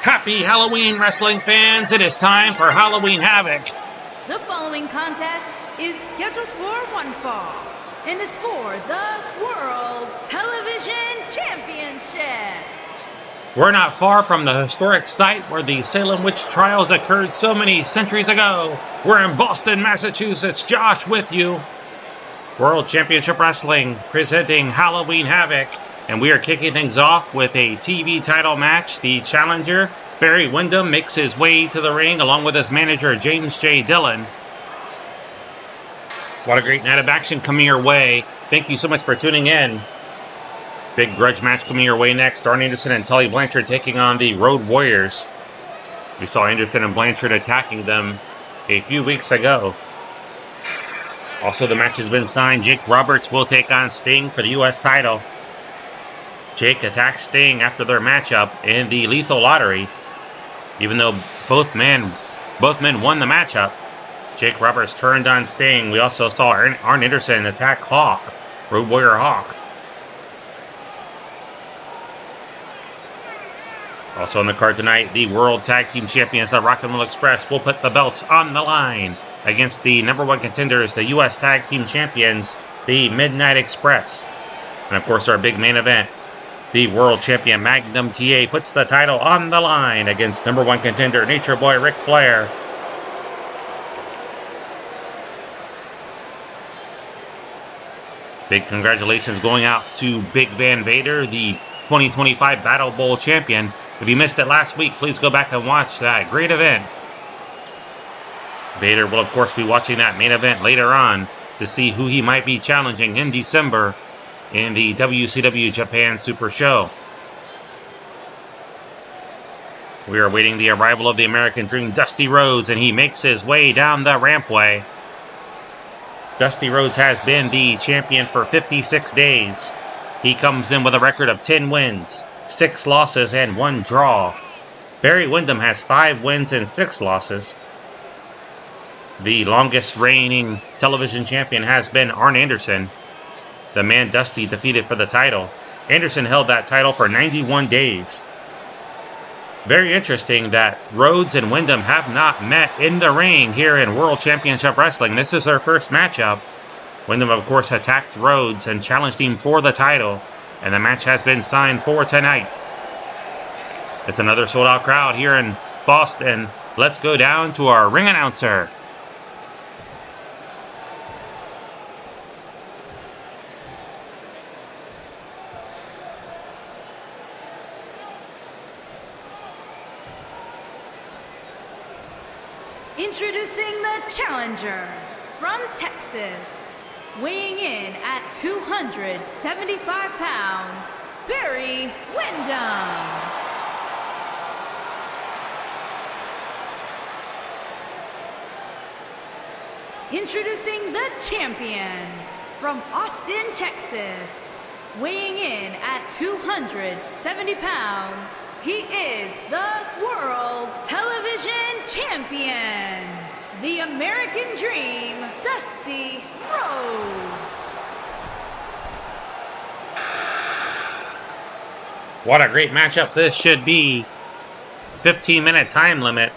Happy Halloween, wrestling fans. It is time for Halloween Havoc. The following contest is scheduled for one fall and is for the World Television Championship. We're not far from the historic site where the Salem witch trials occurred so many centuries ago. We're in Boston, Massachusetts. Josh with you. World Championship Wrestling presenting Halloween Havoc. And we are kicking things off with a TV title match. The challenger, Barry Windham, makes his way to the ring along with his manager, James J. Dillon. What a great night of action coming your way. Thank you so much for tuning in. Big grudge match coming your way next. Arn Anderson and Tully Blanchard taking on the Road Warriors. We saw Anderson and Blanchard attacking them a few weeks ago. Also, the match has been signed. Jake Roberts will take on Sting for the U.S. title. Jake attacks Sting after their matchup in the Lethal Lottery. Even though both men won the matchup, Jake Roberts turned on Sting. We also saw Arn Anderson attack Hawk, Road Warrior Hawk. Also on the card tonight, the World Tag Team Champions, the Rock and Roll Express, will put the belts on the line against the number one contenders, the U.S. Tag Team Champions, the Midnight Express. And of course, our big main event, the World Champion Magnum TA puts the title on the line against number one contender Nature Boy Ric Flair. Big congratulations going out to Big Van Vader, the 2025 Battle Bowl champion. If you missed it last week, please go back and watch that great event. Vader will of course be watching that main event later on to see who he might be challenging in December in the WCW Japan Super Show. We are awaiting the arrival of the American Dream, Dusty Rhodes, and he makes his way down the rampway. Dusty Rhodes has been the champion for 56 days. He comes in with a record of 10 wins, 6 losses, and 1 draw. Barry Windham has 5 wins and 6 losses. The longest reigning television champion has been Arn Anderson, the man Dusty defeated for the title. Anderson held that title for 91 days. Very interesting that Rhodes and Windham have not met in the ring here in World Championship Wrestling. This is their first matchup. Windham, of course, attacked Rhodes and challenged him for the title, and the match has been signed for tonight. It's another sold-out crowd here in Boston. Let's go down to our ring announcer. Introducing the challenger from Texas, weighing in at 275 pounds, Barry Windham. Introducing the champion from Austin, Texas, weighing in at 270 pounds, he is the World Television Champion, the American Dream, Dusty Rhodes. What a great matchup this should be. 15-minute time limit.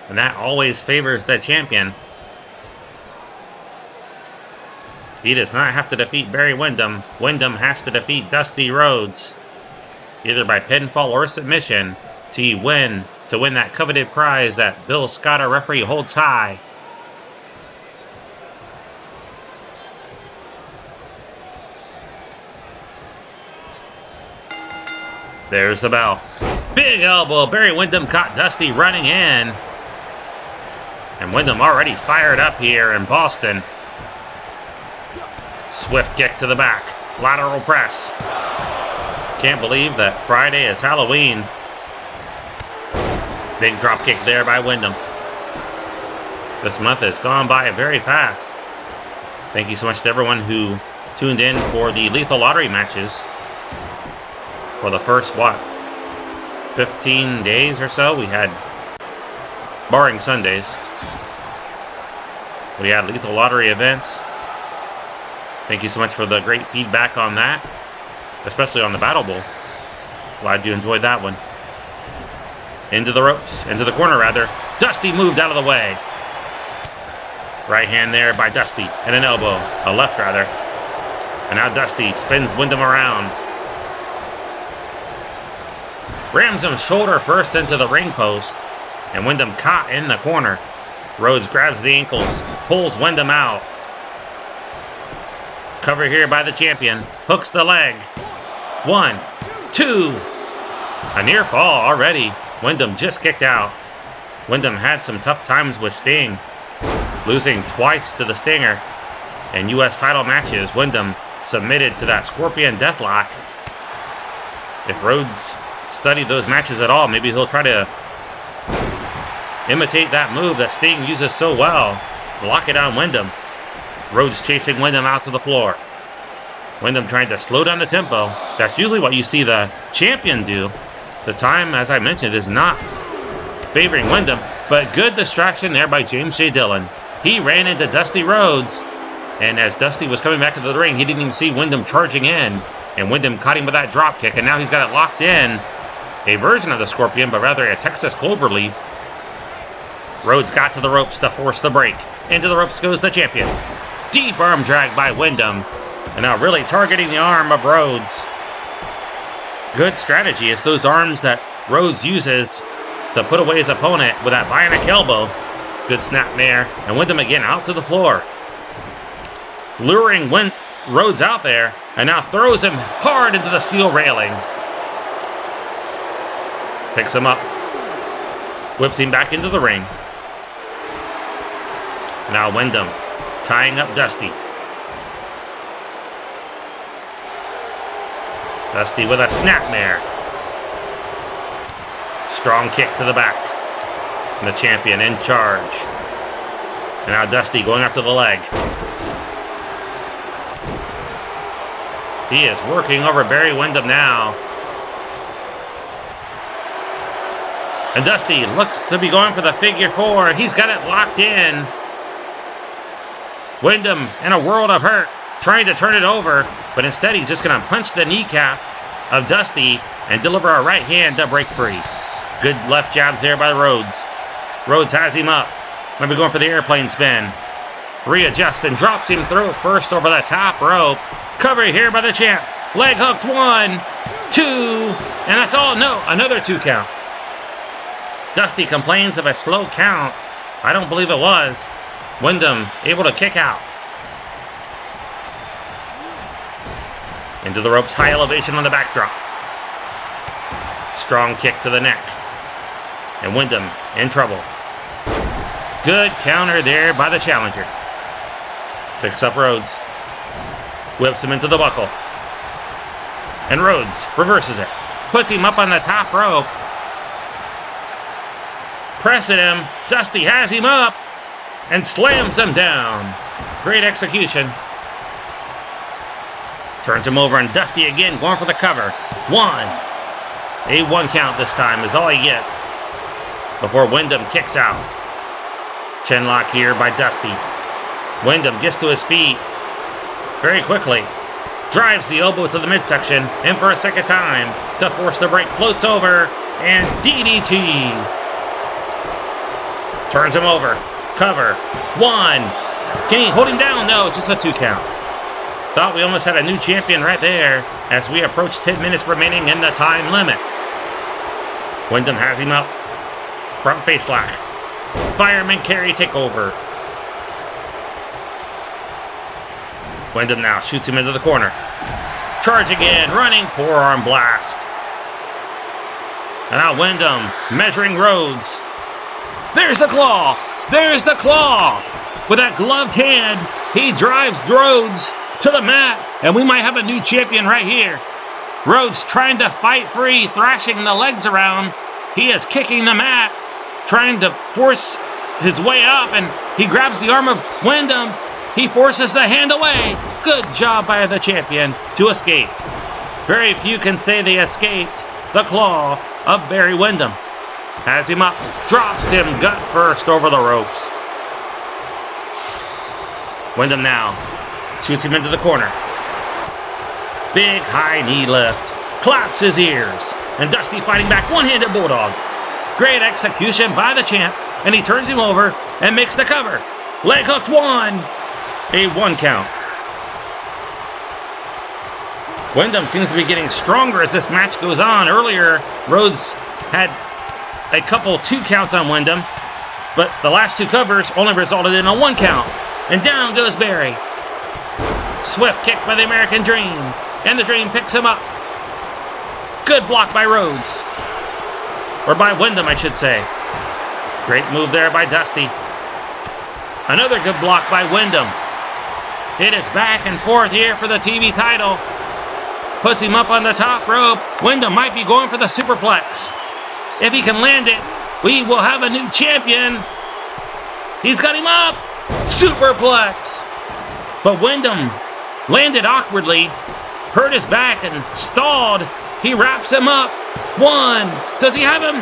And that always favors the champion. He does not have to defeat Barry Windham. Windham has to defeat Dusty Rhodes, either by pinfall or submission, to win that coveted prize that Bill Scott, our referee, holds high. There's the bell. Big elbow. Barry Windham caught Dusty running in. And Windham already fired up here in Boston. Swift kick to the back. Lateral press. Can't believe that Friday is Halloween. Big drop kick there by Windham. This month has gone by very fast. Thank you so much to everyone who tuned in for the Lethal Lottery matches. For the first, 15 days or so, we had, barring Sundays, we had Lethal Lottery events. Thank you so much for the great feedback on that, especially on the Battle Bowl. Glad you enjoyed that one. Into the ropes, into the corner rather. Dusty moved out of the way. Right hand there by Dusty, and an elbow, a left rather. And now Dusty spins Windham around. Rams him shoulder first into the ring post, and Windham caught in the corner. Rhodes grabs the ankles, pulls Windham out. Cover here by the champion, hooks the leg. 1, 2. A near fall already. Windham just kicked out. Windham had some tough times with Sting, losing twice to the Stinger. In U.S. title matches, Windham submitted to that Scorpion Deathlock. If Rhodes studied those matches at all, maybe he'll try to imitate that move that Sting uses so well. Lock it on Windham. Rhodes chasing Windham out to the floor. Windham trying to slow down the tempo. That's usually what you see the champion do. The time, as I mentioned, is not favoring Windham, but good distraction there by James J. Dillon. He ran into Dusty Rhodes, and as Dusty was coming back into the ring, he didn't even see Windham charging in, and Windham caught him with that drop kick, and now he's got it locked in. A version of the Scorpion, but rather a Texas Cloverleaf. Rhodes got to the ropes to force the break. Into the ropes goes the champion. Deep arm drag by Windham, and now really targeting the arm of Rhodes. Good strategy. It's those arms that Rhodes uses to put away his opponent with that bionic elbow. Good snap there, and Windham again out to the floor. Luring Rhodes out there, and now throws him hard into the steel railing. Picks him up. Whips him back into the ring. Now Windham tying up Dusty. Dusty with a snapmare. Strong kick to the back. And the champion in charge. And now Dusty going after the leg. He is working over Barry Windham now. And Dusty looks to be going for the figure four. He's got it locked in. Windham in a world of hurt, trying to turn it over, but instead he's just going to punch the kneecap of Dusty and deliver a right hand to break free. Good left jabs there by Rhodes. Rhodes has him up. Maybe going for the airplane spin. Readjusts and drops him through first over the top rope. Cover here by the champ. Leg hooked 1, 2, and that's all. No, another 2 count. Dusty complains of a slow count. I don't believe it was. Windham able to kick out. Into the ropes, high elevation on the backdrop. Strong kick to the neck. And Windham in trouble. Good counter there by the challenger. Picks up Rhodes. Whips him into the buckle. And Rhodes reverses it. Puts him up on the top rope. Pressing him. Dusty has him up. And slams him down. Great execution. Turns him over, and Dusty again going for the cover. 1. A 1 count this time is all he gets. Before Windham kicks out. Chin lock here by Dusty. Windham gets to his feet very quickly. Drives the elbow to the midsection. In for a second time. To force the break. Floats over. And DDT. Turns him over. Cover. 1. Can he hold him down? No, just a 2 count. Thought we almost had a new champion right there as we approach 10 minutes remaining in the time limit. Windham has him up. Front face lock. Fireman carry takeover. Windham now shoots him into the corner. Charge again, running forearm blast. And now Windham measuring Rhodes. There's the claw. There's the claw. With that gloved hand, he drives Rhodes to the mat, and we might have a new champion right here. Rhodes trying to fight free, thrashing the legs around. He is kicking the mat, trying to force his way up, and he grabs the arm of Windham. He forces the hand away. Good job by the champion to escape. Very few can say they escaped the claw of Barry Windham. Has him up, drops him gut first over the ropes. Windham now shoots him into the corner. Big high knee lift. Claps his ears. And Dusty fighting back, one-handed bulldog. Great execution by the champ, and he turns him over and makes the cover. Leg hooked one. A 1 count. Windham seems to be getting stronger as this match goes on. Earlier, Rhodes had a couple 2 counts on Windham, but the last 2 covers only resulted in a 1 count. And down goes Barry. Swift kick by the American Dream, and the Dream picks him up. Good block by Rhodes. Or by Windham, I should say. Great move there by Dusty. Another good block by Windham. It is back and forth here for the TV title. Puts him up on the top rope. Windham might be going for the superplex. If he can land it, we will have a new champion. He's got him up. Superplex. But Windham landed awkwardly, hurt his back and stalled. He wraps him up. 1. Does he have him?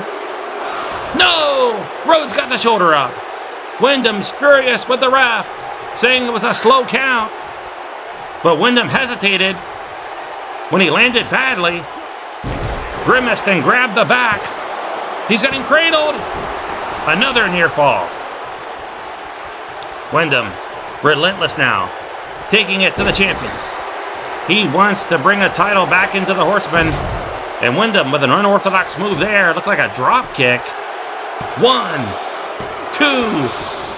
No! Rhodes got the shoulder up. Windham's furious with the ref, saying it was a slow count. But Windham hesitated when he landed badly. Grimaced and grabbed the back. He's got him cradled. Another near fall. Windham, relentless now, taking it to the champion. He wants to bring a title back into the Horsemen. And Windham with an unorthodox move there. Looked like a drop kick. 1, 2,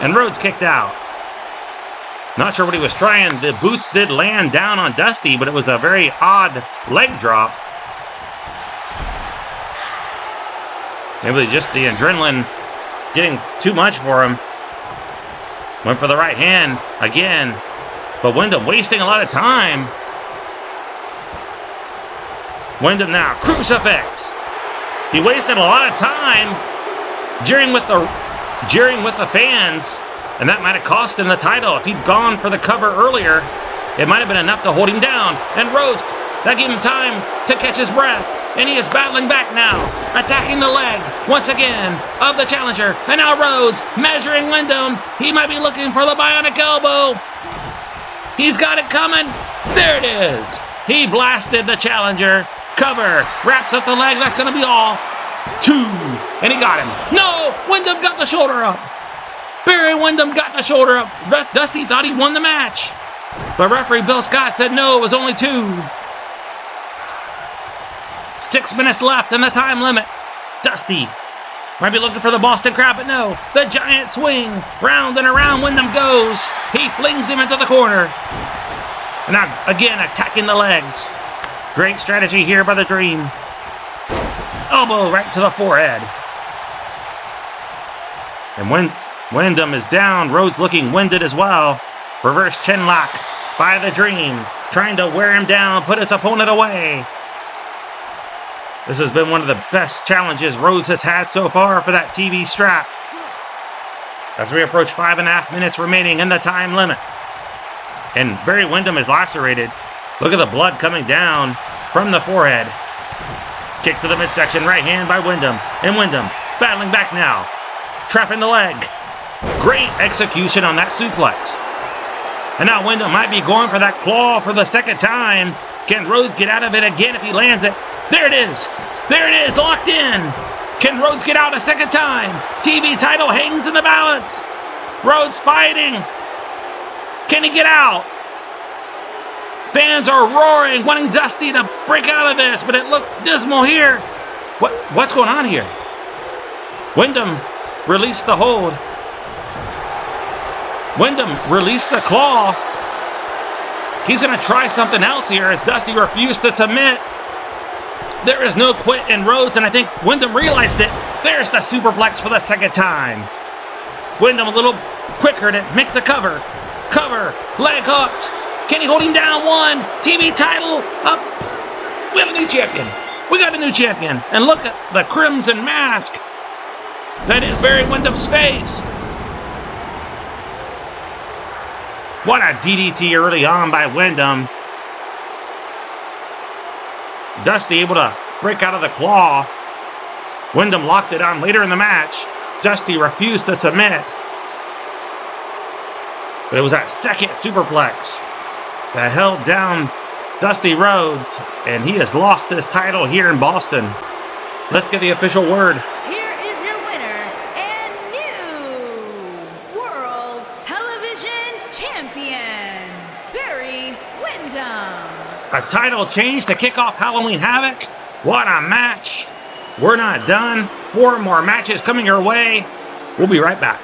and Rhodes kicked out. Not sure what he was trying. The boots did land down on Dusty, but it was a very odd leg drop. Maybe just the adrenaline getting too much for him. Went for the right hand again, but Windham wasting a lot of time. Windham now, crucifix. He wasted a lot of time jeering with the fans, and that might have cost him the title. If he'd gone for the cover earlier, it might have been enough to hold him down. And Rhodes, that gave him time to catch his breath. And he is battling back now, attacking the leg once again of the challenger. And now Rhodes measuring Windham. He might be looking for the bionic elbow. He's got it coming. There it is. He blasted the challenger. Cover, wraps up the leg. That's going to be all. 2, and he got him. No, Windham got the shoulder up. Barry Windham got the shoulder up. Dusty thought he won the match, but referee Bill Scott said no, it was only 2. 6 minutes left in the time limit. Dusty might be looking for the Boston Crab, but no. The giant swing. Round and around Windham goes. He flings him into the corner. And now, again, attacking the legs. Great strategy here by the Dream. Elbow right to the forehead. And when Windham is down, Rhodes looking winded as well. Reverse chin lock by the Dream. Trying to wear him down, put his opponent away. This has been one of the best challenges Rhodes has had so far for that TV strap. As we approach 5.5 minutes remaining in the time limit. And Barry Windham is lacerated. Look at the blood coming down from the forehead. Kick to the midsection, right hand by Windham. And Windham battling back now. Trapping the leg. Great execution on that suplex. And now Windham might be going for that claw for the second time. Can Rhodes get out of it again if he lands it? There it is. There it is, locked in. Can Rhodes get out a second time? TV title hangs in the balance. Rhodes fighting. Can he get out? Fans are roaring, wanting Dusty to break out of this, but it looks dismal here. What's going on here? Windham released the hold. Windham released the claw. He's going to try something else here as Dusty refused to submit. There is no quit in Rhodes, and I think Windham realized it. There's the superplex for the second time. Windham a little quicker to make the cover. Cover, leg hooked. Can he hold him down? 1, TV title up. We have a new champion. We got a new champion. And look at the crimson mask. That is Barry Windham's face. What a DDT early on by Windham. Dusty able to break out of the claw. Windham locked it on later in the match. Dusty refused to submit. But it was that second superplex that held down Dusty Rhodes, and he has lost his title here in Boston. Let's get the official word. Here is your winner and new World Television Champion, Windham. A title change to kick off Halloween Havoc. What a match. We're not done. 4 more matches coming your way. We'll be right back.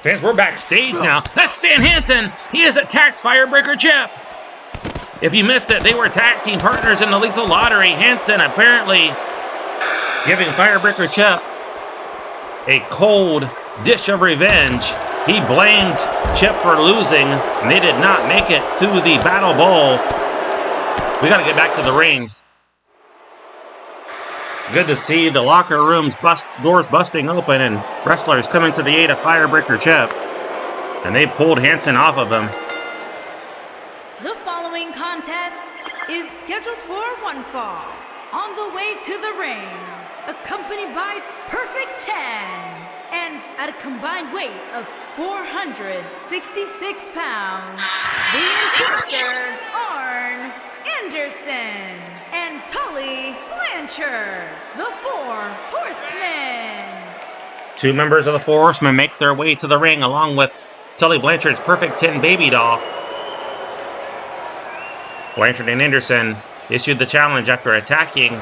Fans, we're backstage now. That's Stan Hansen. He has attacked Firebreaker Chip. If you missed it, they were tag team partners in the Lethal Lottery. Hansen apparently giving Firebreaker Chip a cold dish of revenge. He blamed Chip for losing, and they did not make it to the Battle Bowl. We got to get back to the ring. Good to see the locker rooms doors busting open and wrestlers coming to the aid of Firebreaker Chip. And they pulled Hansen off of him. The following contest is scheduled for one fall. On the way to the ring, accompanied by Perfect 10, and at a combined weight of 466 pounds, the Enforcer, Arn Anderson, and Tully, Blanchard, the 4 Horsemen. 2 members of the 4 Horsemen make their way to the ring along with Tully Blanchard's Perfect 10 baby doll. Blanchard and Anderson issued the challenge after attacking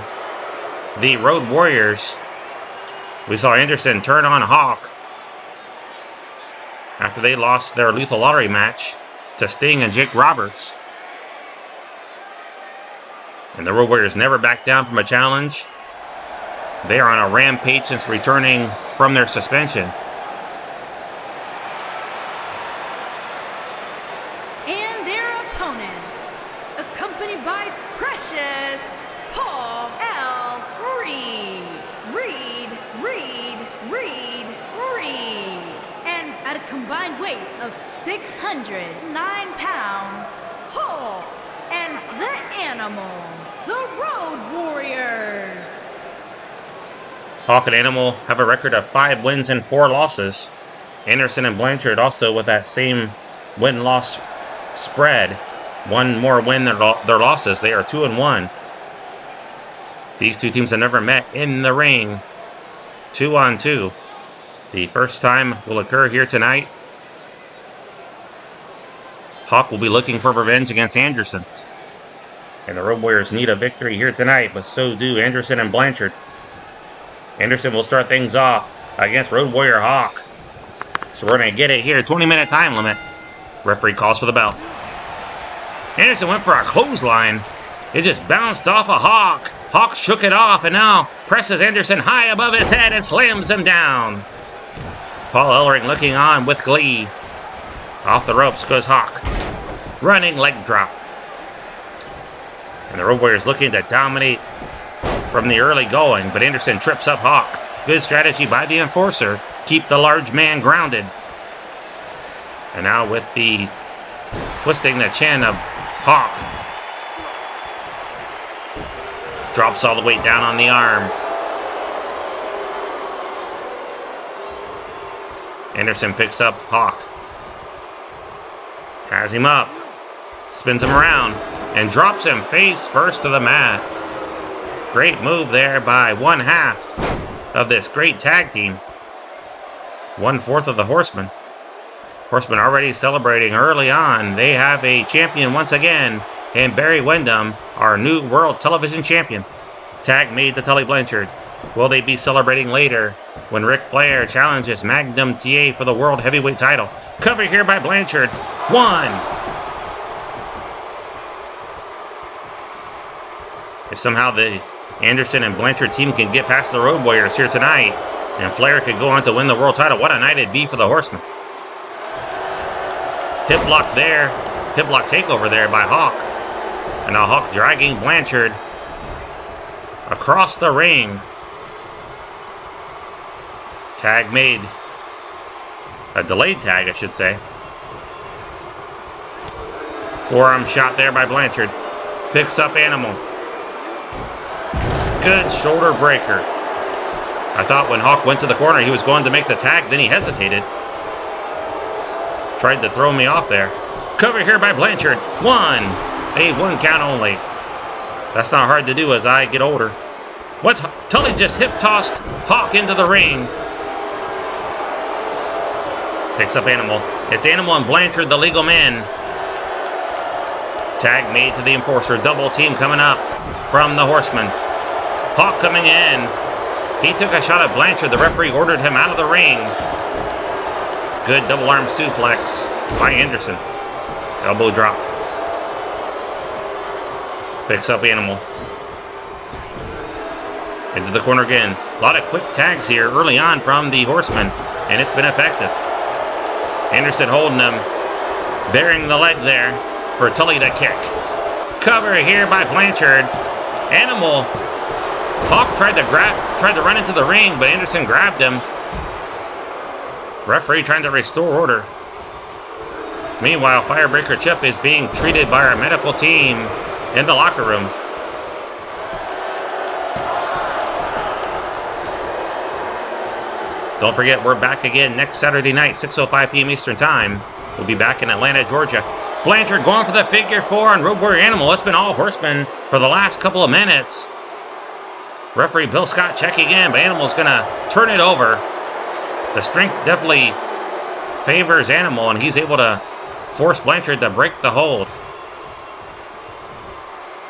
the Road Warriors. We saw Anderson turn on Hawk after they lost their Lethal Lottery match to Sting and Jake Roberts. And the Road Warriors never backed down from a challenge. They are on a rampage since returning from their suspension. And their opponents, accompanied by Precious Paul L. Reed, and at a combined weight of 609 pounds, Hulk and the Animal, the Road Warriors. Hawk and Animal have a record of 5 wins and 4 losses. Anderson and Blanchard also with that same win-loss spread. 1 more win than their losses. They are 2-1. These 2 teams have never met in the ring. 2-on-2. The first time will occur here tonight. Hawk will be looking for revenge against Anderson. And the Road Warriors need a victory here tonight, but so do Anderson and Blanchard. Anderson will start things off against Road Warrior Hawk. So we're going to get it here. 20-minute time limit. Referee calls for the bell. Anderson went for a clothesline. It just bounced off of Hawk. Hawk shook it off and now presses Anderson high above his head and slams him down. Paul Ellering looking on with glee. Off the ropes goes Hawk. Running leg drop. And the Road Warriors looking to dominate from the early going, but Anderson trips up Hawk. Good strategy by the Enforcer. Keep the large man grounded. And now with the twisting the chin of Hawk. Drops all the weight down on the arm. Anderson picks up Hawk. Has him up. Spins him around. And drops him face first to the mat. Great move there by 1/2 of this great tag team. 1/4 of the Horsemen. Horsemen already celebrating early on. They have a champion once again. And Windham, our new World Television Champion. Tag made to Tully Blanchard. Will they be celebrating later when Ric Flair challenges Magnum TA for the World Heavyweight title? Cover here by Blanchard. 1. If somehow the Anderson and Blanchard team can get past the Road Warriors here tonight, and Flair could go on to win the world title, what a night it'd be for the Horsemen. Hip block there. Hip block takeover there by Hawk. And now Hawk dragging Blanchard across the ring. Tag made. A delayed tag, I should say. Forearm shot there by Blanchard. Picks up Animal. Good shoulder breaker. I thought when Hawk went to the corner he was going to make the tag, then he hesitated. Tried to throw me off there. Cover here by Blanchard. One. A 1 count only. That's not hard to do as I get older. Tully just hip tossed Hawk into the ring. Picks up Animal. It's Animal and Blanchard, the legal men. Tag made to the Enforcer. Double team coming up from the Horseman. Hawk coming in. He took a shot at Blanchard. The referee ordered him out of the ring. Good double arm suplex by Anderson. Elbow drop. Picks up Animal. Into the corner again. A lot of quick tags here early on from the Horseman, and it's been effective. Anderson holding him, bearing the leg there for Tully to kick. Cover here by Blanchard. Animal. Hawk tried to run into the ring, but Anderson grabbed him. Referee trying to restore order. Meanwhile, Firebreaker Chip is being treated by our medical team in the locker room. Don't forget, we're back again next Saturday night, 6:05 p.m. Eastern Time. We'll be back in Atlanta, Georgia. Blanchard going for the figure 4 on Road Warrior Animal. It's been all Horsemen for the last couple of minutes. Referee Bill Scott checking in, but Animal's going to turn it over. The strength definitely favors Animal, and he's able to force Blanchard to break the hold.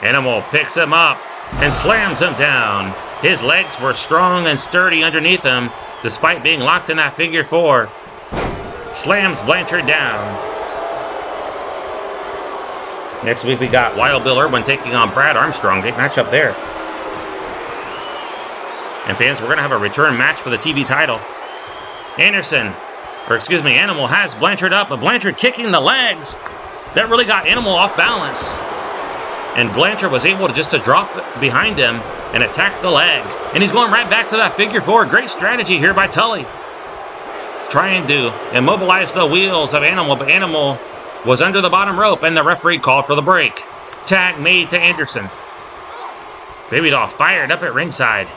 Animal picks him up and slams him down. His legs were strong and sturdy underneath him, despite being locked in that figure 4. Slams Blanchard down. Next week we got Wild Bill Irwin taking on Brad Armstrong. Great matchup there. And fans, we're going to have a return match for the TV title. Animal has Blanchard up, but Blanchard kicking the legs. That really got Animal off balance. And Blanchard was able to drop behind him and attack the leg. And he's going right back to that figure 4. Great strategy here by Tully. Trying to immobilize the wheels of Animal, but Animal was under the bottom rope, and the referee called for the break. Tag made to Anderson. Baby Doll fired up at ringside.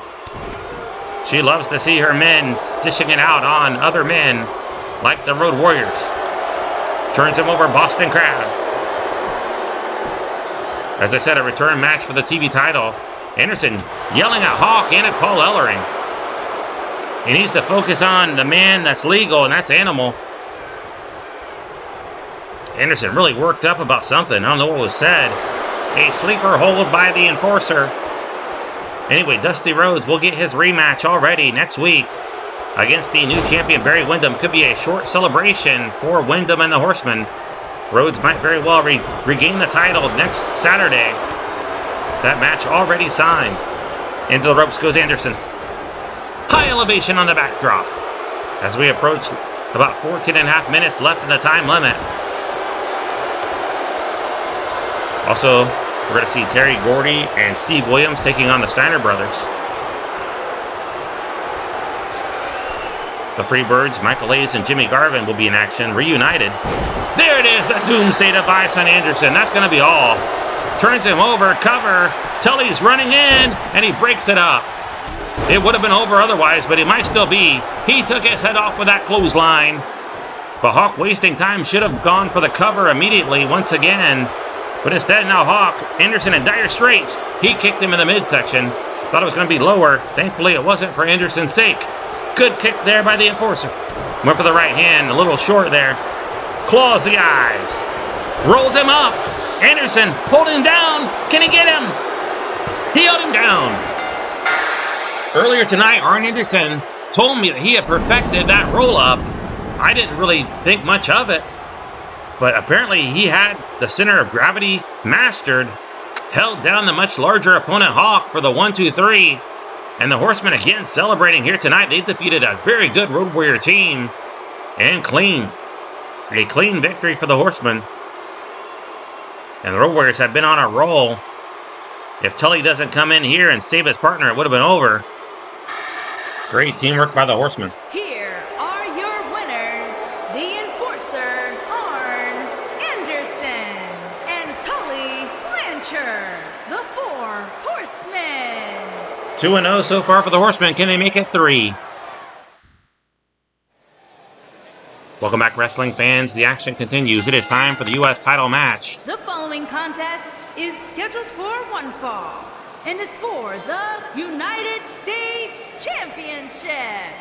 She loves to see her men dishing it out on other men like the Road Warriors. Turns him over, Boston Crab. As I said, a return match for the TV title. Anderson yelling at Hawk and at Paul Ellering. He needs to focus on the man that's legal, and that's Animal. Anderson really worked up about something. I don't know what was said. A sleeper hold by the Enforcer. Anyway, Dusty Rhodes will get his rematch already next week against the new champion, Barry Windham. Could be a short celebration for Windham and the Horsemen. Rhodes might very well regain the title next Saturday. That match already signed. Into the ropes goes Anderson. High elevation on the backdrop. As we approach about 14 and a half minutes left in the time limit. Also, we're going to see Terry Gordy and Steve Williams taking on the Steiner brothers. The Freebirds, Michael Hayes and Jimmy Garvin will be in action, reunited. There it is, that doomsday device on Anderson. That's going to be all. Turns him over, cover. Tully's running in, and he breaks it up. It would have been over otherwise, but it might still be. He took his head off with that clothesline. But Hawk, wasting time, should have gone for the cover immediately once again. But instead, now Hawk, Anderson in dire straits. He kicked him in the midsection. Thought it was going to be lower. Thankfully, it wasn't for Anderson's sake. Good kick there by the Enforcer. Went for the right hand, a little short there. Claws the eyes. Rolls him up. Anderson holding him down. Can he get him? He held him down. Earlier tonight, Arn Anderson told me that he had perfected that roll-up. I didn't really think much of it. But apparently he had the center of gravity mastered, held down the much larger opponent Hawk for the 1-2-3. And the Horsemen again celebrating here tonight. They defeated a very good Road Warrior team. And clean. A clean victory for the Horsemen. And the Road Warriors have been on a roll. If Tully doesn't come in here and save his partner, it would have been over. Great teamwork by the Horsemen. Here are your winners, the Enforcer, Arn Anderson, and Tully Blanchard, the 4 Horsemen. 2-0 so far for the Horsemen. Can they make it 3? Welcome back, wrestling fans. The action continues. It is time for the U.S. title match. The following contest is scheduled for one fall and is for the United States Championship.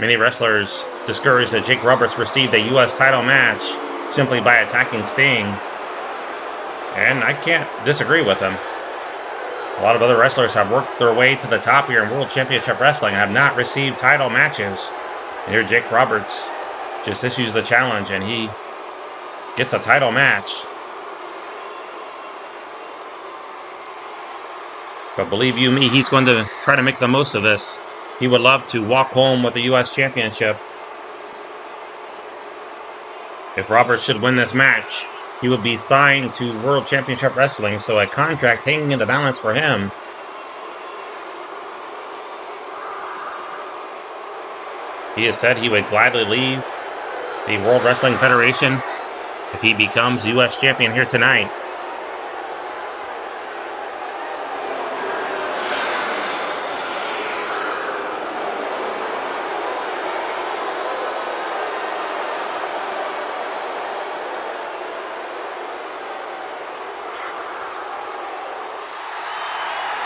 Many wrestlers discouraged that Jake Roberts received a U.S. title match simply by attacking Sting. And I can't disagree with them. A lot of other wrestlers have worked their way to the top here in World Championship Wrestling and have not received title matches. And here Jake Roberts just issues the challenge and he gets a title match. But believe you me, he's going to try to make the most of this. He would love to walk home with the U.S. Championship. If Roberts should win this match, he would be signed to World Championship Wrestling, so a contract hanging in the balance for him. He has said he would gladly leave the World Wrestling Federation if he becomes U.S. champion here tonight.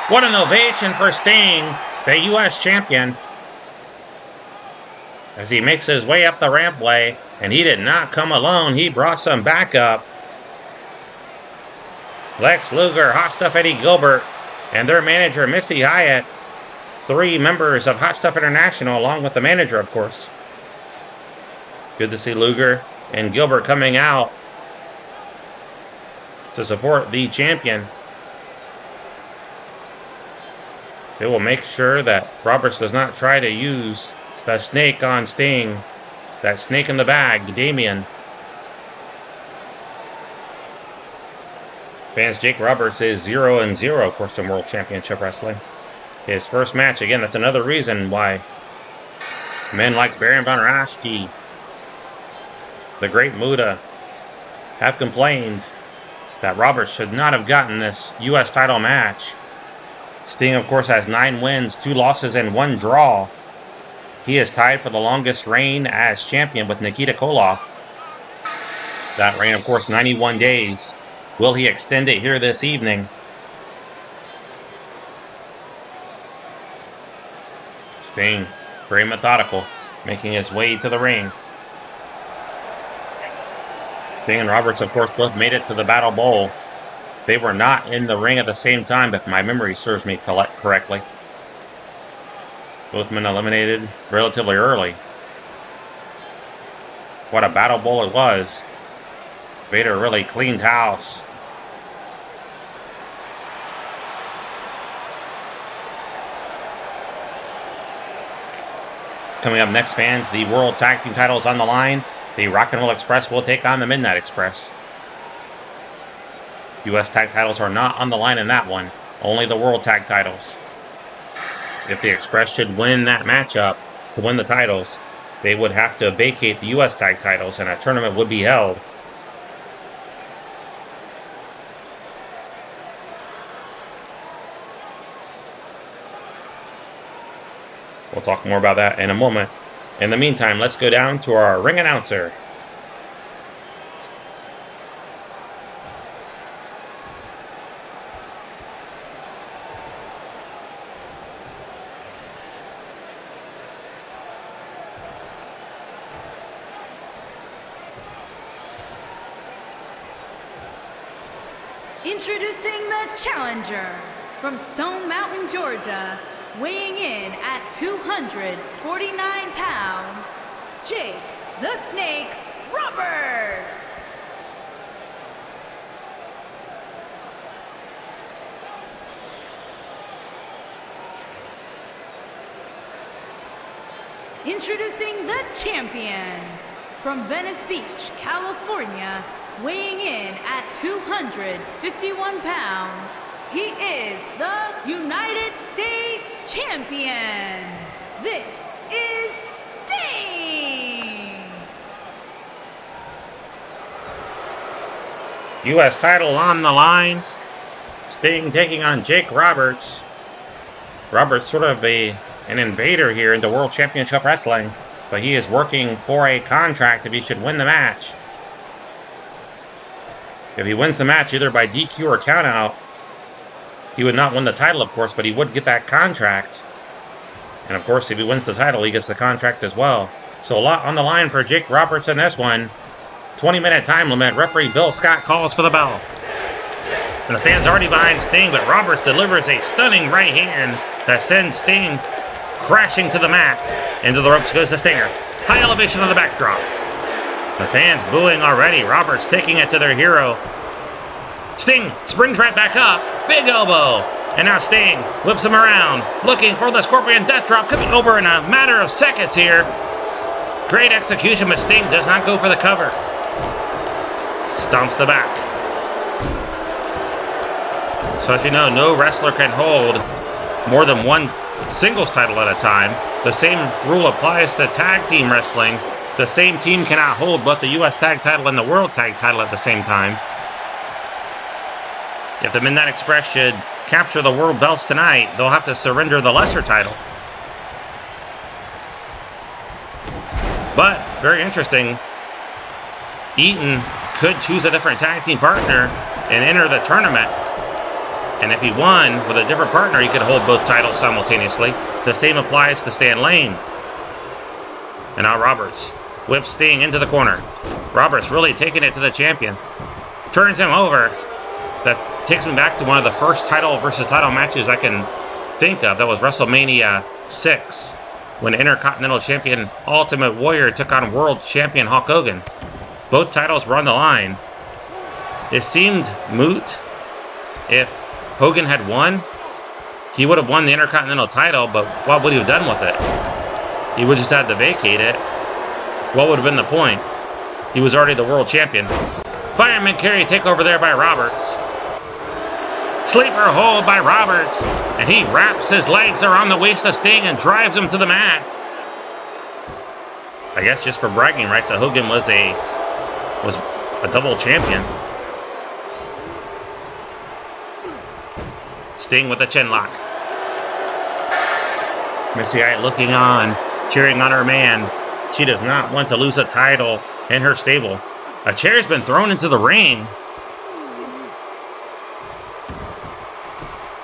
What an ovation for Sting, the U.S. champion, as he makes his way up the rampway. And he did not come alone. He brought some backup. Lex Luger, Hot Stuff Eddie Gilbert, and their manager Missy Hyatt. 3 members of Hot Stuff International, along with the manager, of course. Good to see Luger and Gilbert coming out to support the champion. They will make sure that Roberts does not try to use the snake on Sting. That snake in the bag, Damien. Fans, Jake Roberts is 0-0, of course, in World Championship Wrestling. His first match, again, that's another reason why men like Baron Von Raschke, the Great Muta, have complained that Roberts should not have gotten this U.S. title match. Sting, of course, has 9 wins, 2 losses, and 1 draw. He is tied for the longest reign as champion with Nikita Koloff. That reign, of course, 91 days. Will he extend it here this evening? Sting, very methodical, making his way to the ring. Sting and Roberts, of course, both made it to the Battle Bowl. They were not in the ring at the same time, if my memory serves me correctly. Both men eliminated relatively early. What a Battle Bowl it was. Vader really cleaned house. Coming up next, fans, the World Tag Team titles on the line. The Rock and Roll Express will take on the Midnight Express. U.S. tag titles are not on the line in that one. Only the World Tag titles. If the Express should win that matchup to win the titles, they would have to vacate the U.S. tag titles and a tournament would be held. We'll talk more about that in a moment. In the meantime, let's go down to our ring announcer. Introducing the challenger from Stone Mountain, Georgia, weighing in at 249 pounds, Jake the Snake Roberts. Introducing the champion from Venice Beach, California, weighing in at 251 pounds, he is the United States Champion. This is Sting. U.S. title on the line. Sting taking on Jake Roberts. Roberts sort of an invader here into World Championship Wrestling. But he is working for a contract if he should win the match. If he wins the match either by DQ or countout, he would not win the title, of course, but he would get that contract. And of course, if he wins the title, he gets the contract as well. So a lot on the line for Jake Roberts in this one. 20-minute time limit. Referee Bill Scott calls for the bell. And the fans already behind Sting, but Roberts delivers a stunning right hand that sends Sting crashing to the mat. Into the ropes goes the Stinger. High elevation on the backdrop. The fans booing already. Roberts taking it to their hero. Sting springs right back up. Big elbow. And now Sting whips him around. Looking for the Scorpion Death Drop. Coming over in a matter of seconds here. Great execution, but Sting does not go for the cover. Stomps the back. So as you know, no wrestler can hold more than one singles title at a time. The same rule applies to tag team wrestling. The same team cannot hold both the U.S. tag title and the World tag title at the same time. If the Midnight Express should capture the world belts tonight, they'll have to surrender the lesser title. But, very interesting, Eaton could choose a different tag team partner and enter the tournament. And if he won with a different partner, he could hold both titles simultaneously. The same applies to Stan Lane. And now Roberts whips Sting into the corner. Roberts really taking it to the champion. Turns him over. That takes me back to one of the first title versus title matches I can think of. That was WrestleMania 6. When Intercontinental Champion Ultimate Warrior took on World Champion Hulk Hogan. Both titles were on the line. It seemed moot. If Hogan had won, he would have won the Intercontinental title, but what would he have done with it? He would just have to vacate it. What would have been the point? He was already the world champion. Fireman carry takeover there by Roberts. Sleeper hold by Roberts, and he wraps his legs around the waist of Sting and drives him to the mat. I guess just for bragging rights that Hogan was a double champion. Sting with a chin lock. Missy Hyatt looking on, cheering on her man. She does not want to lose a title in her stable. A chair's been thrown into the ring.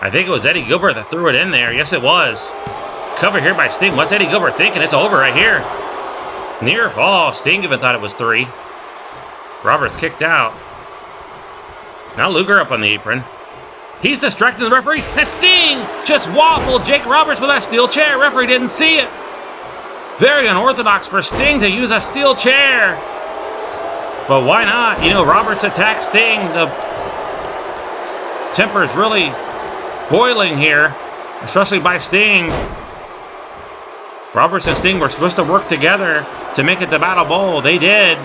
I think it was Eddie Gilbert that threw it in there. Yes, it was. Cover here by Sting. What's Eddie Gilbert thinking? It's over right here. Near fall. Sting even thought it was 3. Roberts kicked out. Now Luger up on the apron. He's distracting the referee. And Sting just waffled Jake Roberts with that steel chair. Referee didn't see it. Very unorthodox for Sting to use a steel chair. But why not? You know, Roberts attacked Sting. The temper's really boiling here, especially by Sting. Roberts and Sting were supposed to work together to make it the Battle Bowl. They did,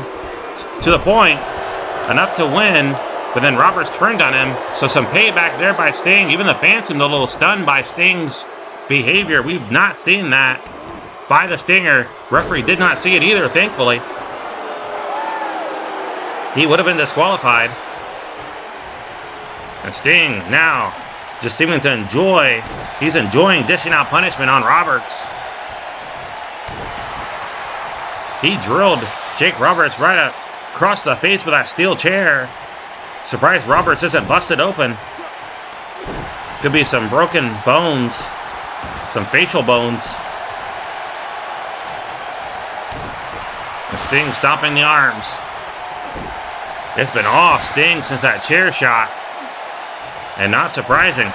to the point, enough to win, but then Roberts turned on him, so some payback there by Sting. Even the fans seemed a little stunned by Sting's behavior. We've not seen that by the Stinger. Referee did not see it either, thankfully. He would have been disqualified. And Sting now just seeming to enjoy. He's enjoying dishing out punishment on Roberts. He drilled Jake Roberts right across the face with that steel chair. Surprised Roberts isn't busted open. Could be some broken bones, some facial bones. And Sting stomping the arms. It's been all Sting since that chair shot. And not surprising,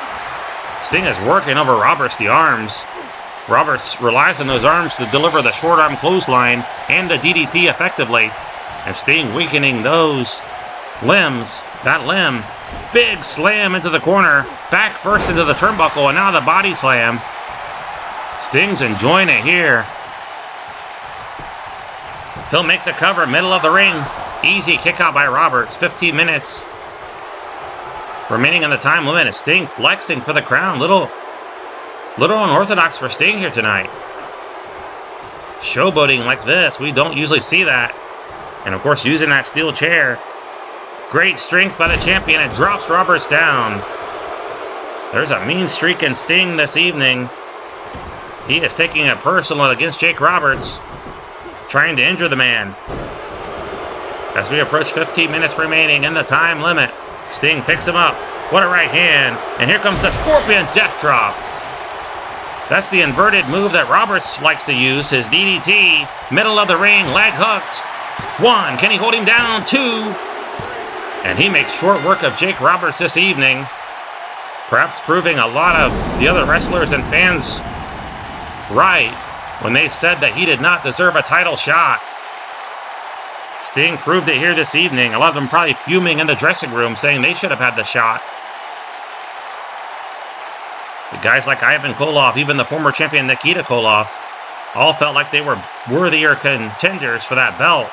Sting is working over Roberts the arms. Roberts relies on those arms to deliver the short arm clothesline and the DDT effectively. And Sting weakening those limbs. That limb. Big slam into the corner. Back first into the turnbuckle, and now the body slam. Sting's enjoying it here. He'll make the cover, middle of the ring. Easy kick out by Roberts. 15 minutes remaining on the time limit. Is Sting flexing for the crown. Little unorthodox for Sting here tonight. Showboating like this. We don't usually see that. And of course using that steel chair. Great strength by the champion. It drops Roberts down. There's a mean streak in Sting this evening. He is taking it personal against Jake Roberts. trying to injure the man. As we approach 15 minutes remaining in the time limit, Sting picks him up. What a right hand. And here comes the Scorpion Death Drop. That's the inverted move that Roberts likes to use. His DDT, middle of the ring, leg hooked. 1. Can he hold him down? 2. And he makes short work of Jake Roberts this evening. Perhaps proving a lot of the other wrestlers and fans right when they said that he did not deserve a title shot. Sting proved it here this evening. A lot of them probably fuming in the dressing room saying they should have had the shot. The guys like Ivan Koloff, even the former champion Nikita Koloff, all felt like they were worthier contenders for that belt.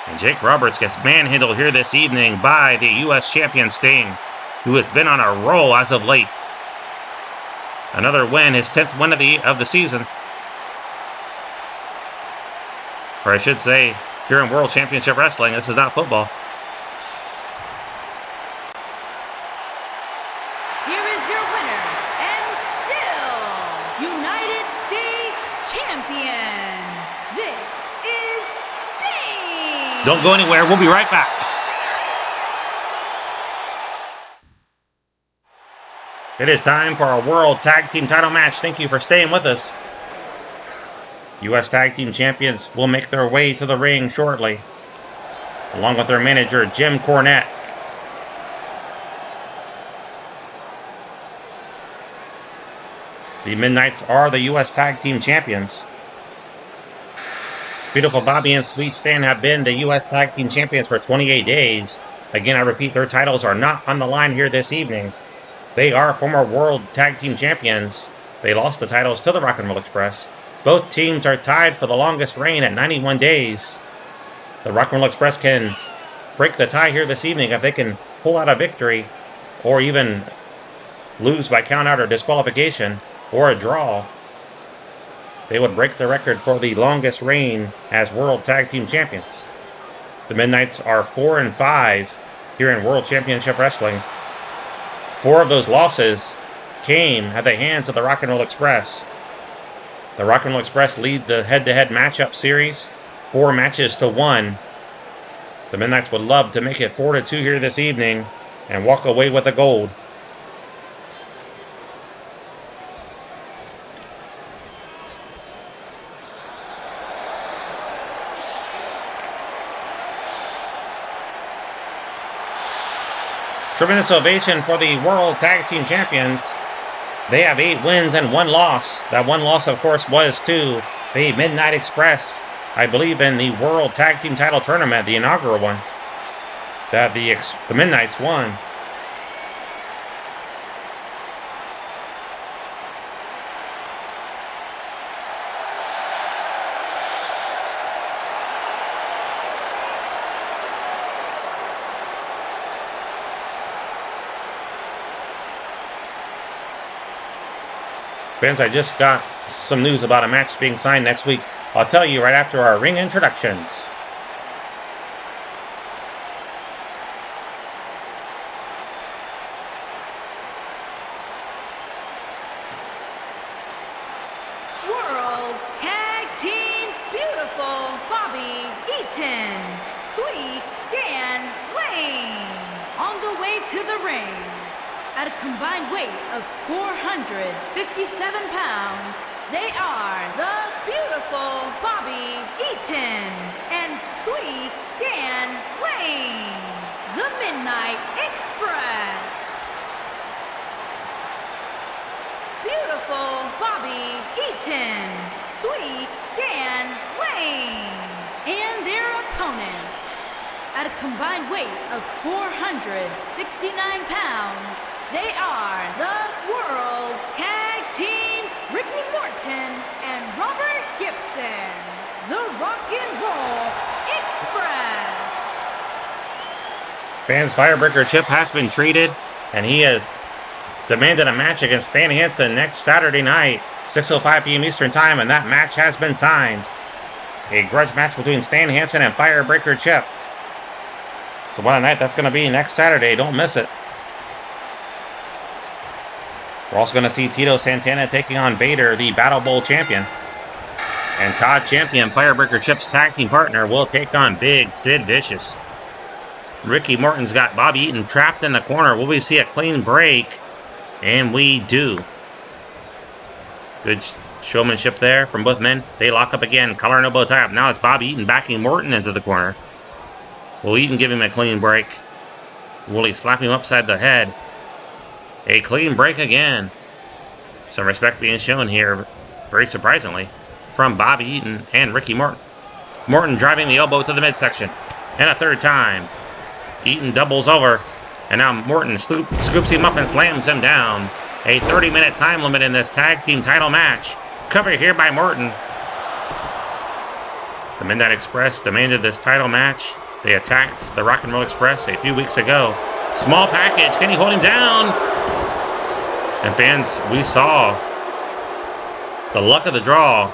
And Jake Roberts gets manhandled here this evening by the U.S. champion Sting, who has been on a roll as of late. Another win, his 10th win of the season. Or I should say, here in World Championship Wrestling, this is not football. Here is your winner, and still United States Champion. This is Sting. Don't go anywhere. We'll be right back. It is time for our World Tag Team title match. Thank you for staying with us. U.S. Tag Team Champions will make their way to the ring shortly, along with their manager, Jim Cornette. The Midnights are the U.S. Tag Team Champions. Beautiful Bobby and Sweet Stan have been the U.S. Tag Team Champions for 28 days. Again, I repeat, their titles are not on the line here this evening. They are former World Tag Team Champions. They lost the titles to the Rock and Roll Express. Both teams are tied for the longest reign at 91 days. The Rock and Roll Express can break the tie here this evening if they can pull out a victory, or even lose by count out or disqualification, or a draw. They would break the record for the longest reign as World Tag Team Champions. The Midnights are 4-5 here in World Championship Wrestling. 4 of those losses came at the hands of the Rock and Roll Express. The Rock and Roll Express lead the head-to-head matchup series, 4 matches to 1. The Midnights would love to make it 4-2 here this evening and walk away with the gold. Tremendous ovation for the World Tag Team Champions. They have 8 wins and 1 loss. That 1 loss, of course, was to the Midnight Express, I believe in the World Tag Team Title Tournament, the inaugural one, that the Midnights won. Fans, I just got some news about a match being signed next week. I'll tell you right after our ring introductions. World Tag Team Beautiful Bobby Eaton, Sweet Stan Lane, on the way to the ring. At a combined weight of 457 pounds, they are the Beautiful Bobby Eaton and Sweet Stan Lane, the Midnight Express. Beautiful Bobby Eaton, Sweet Stan Lane, and their opponents. At a combined weight of 469 pounds, they are the World Tag Team Ricky Morton and Robert Gibson, the Rock and Roll Express. Fans, Firebreaker Chip has been treated, and he has demanded a match against Stan Hansen next Saturday night, 6:05 p.m. Eastern Time, and that match has been signed. A grudge match between Stan Hansen and Firebreaker Chip. So what a night that's going to be next Saturday. Don't miss it. We're also going to see Tito Santana taking on Vader, the Battle Bowl champion. And Todd Champion, Firebreaker Chip's tag team partner, will take on Big Sid Vicious. Ricky Morton's got Bobby Eaton trapped in the corner. Will we see a clean break? And we do. Good showmanship there from both men. They lock up again. Collar and elbow tie up. Now it's Bobby Eaton backing Morton into the corner. Will Eaton give him a clean break? Will he slap him upside the head? A clean break again. Some respect being shown here, very surprisingly, from Bobby Eaton and Ricky Morton. Morton driving the elbow to the midsection. And a third time. Eaton doubles over. And now Morton scoops him up and slams him down. A 30-minute time limit in this tag team title match. Covered here by Morton. The Midnight Express demanded this title match. They attacked the Rock and Roll Express a few weeks ago. Small package. Can he hold him down? And fans, we saw the luck of the draw.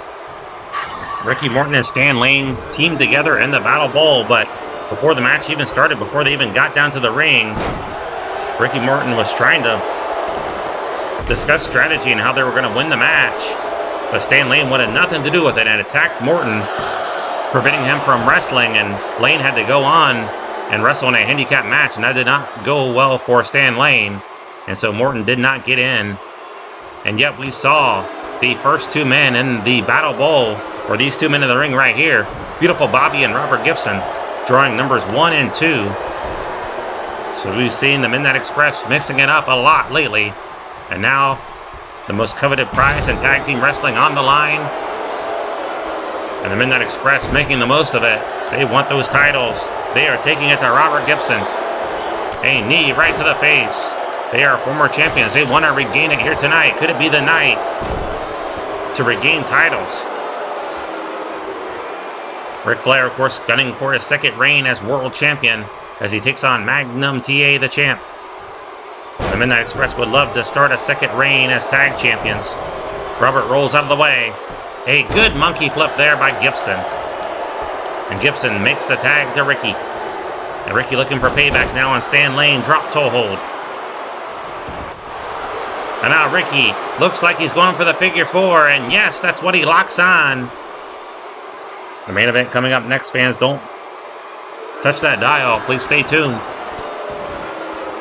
Ricky Morton and Stan Lane teamed together in the Battle Bowl, but before the match even started, before they even got down to the ring, Ricky Morton was trying to discuss strategy and how they were going to win the match. But Stan Lane wanted nothing to do with it and attacked Morton, preventing him from wrestling, and Lane had to go on and wrestle in a handicap match, and that did not go well for Stan Lane. And so Morton did not get in. And yet we saw the first two men in the Battle Bowl, or these two men in the ring right here, Beautiful Bobby and Robert Gibson, drawing numbers 1 and 2. So we've seen the Midnight Express mixing it up a lot lately. And now, the most coveted prize in tag team wrestling on the line. And the Midnight Express making the most of it. They want those titles. They are taking it to Robert Gibson. A knee right to the face. They are former champions. They want to regain it here tonight. Could it be the night to regain titles? Ric Flair, of course, gunning for his second reign as world champion as he takes on Magnum TA, the champ. The Midnight Express would love to start a second reign as tag champions. Robert rolls out of the way. A good monkey flip there by Gibson. And Gibson makes the tag to Ricky. And Ricky looking for payback now on Stan Lane. Drop toe hold. And now Ricky looks like he's going for the figure 4. And yes, that's what he locks on. The main event coming up next, fans. Don't touch that dial. Please stay tuned.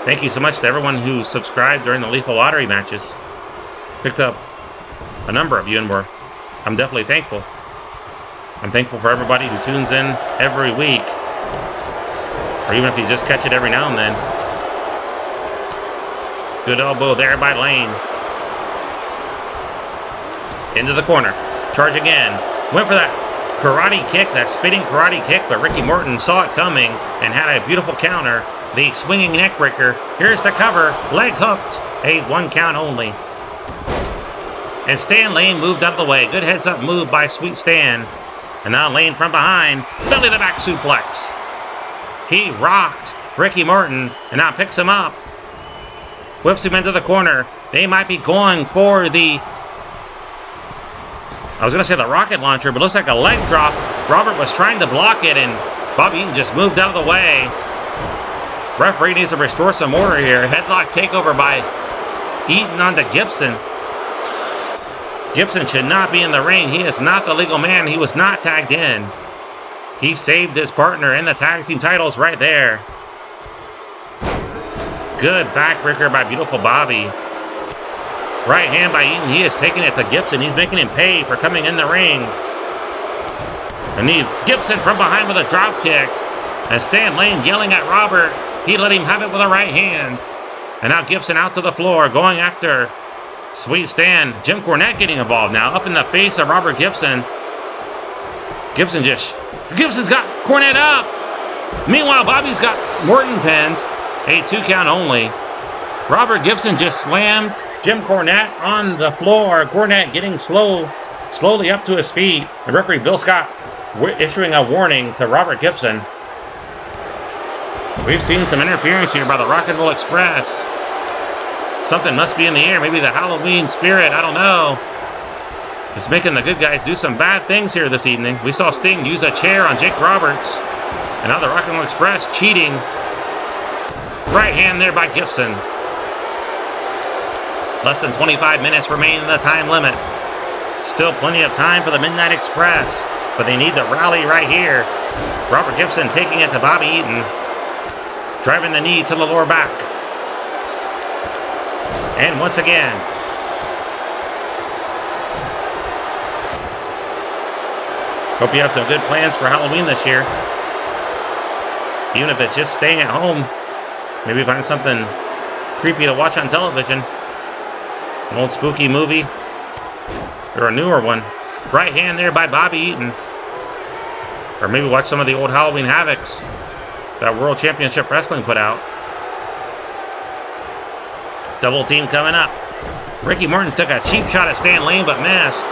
Thank you so much to everyone who subscribed during the Lethal Lottery matches. Picked up a number of you, and I'm definitely thankful. I'm thankful for everybody who tunes in every week, or even if you just catch it every now and then. Good elbow there by Lane. Into the corner. Charge again. Went for that karate kick, that spinning karate kick, but Ricky Morton saw it coming and had a beautiful counter. The swinging neck breaker. Here's the cover. Leg hooked. A 1 count only. And Stan Lane moved out of the way. Good heads up move by Sweet Stan. And now Lane from behind. Belly to back suplex. He rocked Ricky Morton and now picks him up. Whips him into the corner. They might be going for the, I was going to say the rocket launcher, but it looks like a leg drop. Robert was trying to block it, and Bobby Eaton just moved out of the way. Referee needs to restore some order here. Headlock takeover by Eaton onto Gibson. Gibson should not be in the ring. He is not the legal man. He was not tagged in. He saved his partner in the tag team titles right there. Good backbreaker by Beautiful Bobby. Right hand by Eaton. He is taking it to Gibson. He's making him pay for coming in the ring. And Gibson from behind with a drop kick. And Stan Lane yelling at Robert. He let him have it with a right hand. And now Gibson out to the floor, going after Sweet Stan. Jim Cornette getting involved now, up in the face of Robert Gibson. Gibson's got Cornette up. Meanwhile, Bobby's got Morton pinned. A 2 count only. Robert Gibson just slammed Jim Cornette on the floor. Cornette getting slowly up to his feet. The referee Bill Scott issuing a warning to Robert Gibson. We've seen some interference here by the Rock and Roll Express. Something must be in the air. Maybe the Halloween spirit. I don't know. It's making the good guys do some bad things here this evening. We saw Sting use a chair on Jake Roberts. And now the Rock and Roll Express cheating. Right hand there by Gibson. Less than 25 minutes remain in the time limit. Still plenty of time for the Midnight Express, but they need the rally right here. Robert Gibson taking it to Bobby Eaton. Driving the knee to the lower back. And once again. Hope you have some good plans for Halloween this year. Even if it's just staying at home. Maybe find something creepy to watch on television. An old spooky movie. Or a newer one. Right hand there by Bobby Eaton. Or maybe watch some of the old Halloween Havocs that World Championship Wrestling put out. Double team coming up. Ricky Morton took a cheap shot at Stan Lane but missed.